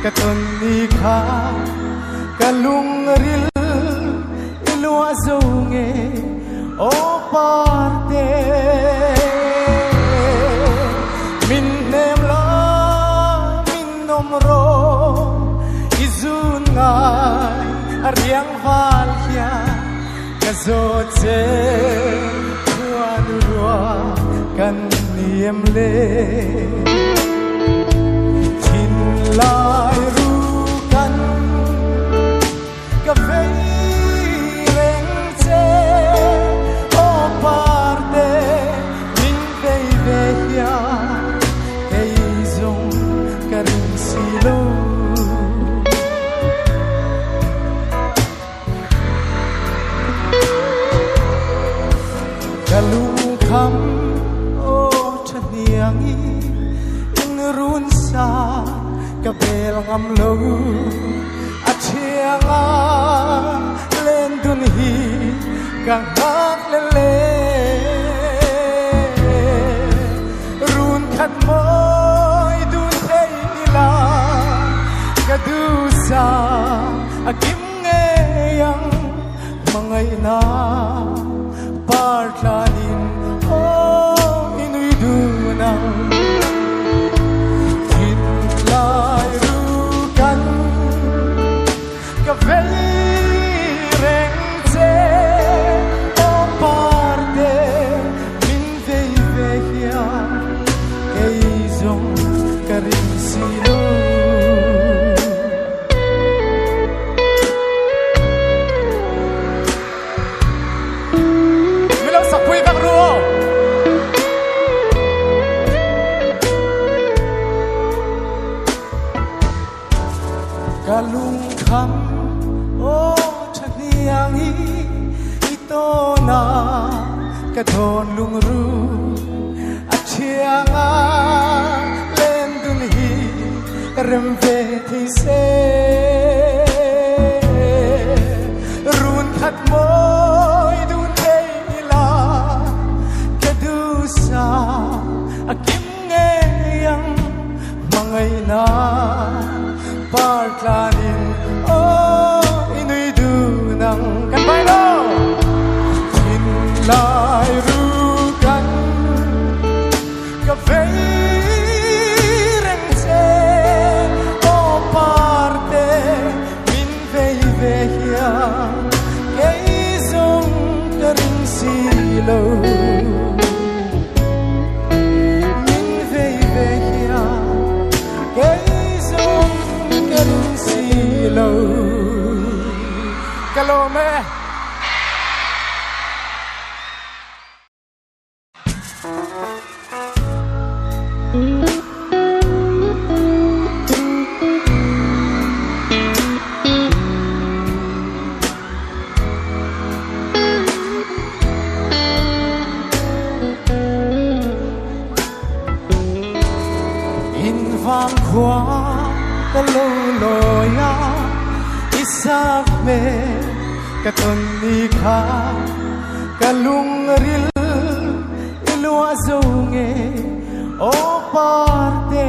katonika kalungril ilua zonge o parte minnem la minnomro izunai ariang valya kazotse tuanurwa kan niemle lai rukan kafei rengce o parte min vei vehia keizong karin silo kalung kham o chaniangi inrun sa kabel ngam lo achianga len dun hi gangak le run khat moi dun thei nila kadusa akim nge yang mangai na partlanin o inui dunang kalung kham o chaniangi itona kathon lungru achianga len dun hi remve thi se run khat moi dun ei la kadusa akim nge yang mangai na partlanin o inui dunang kan bai lo tin lai rukan ka vei rengce o parte min vei vehia keizong karin silo min vei vehia keizong Kalome in vang khoa lo loya isak me katonika kalungril ilua zonge o parte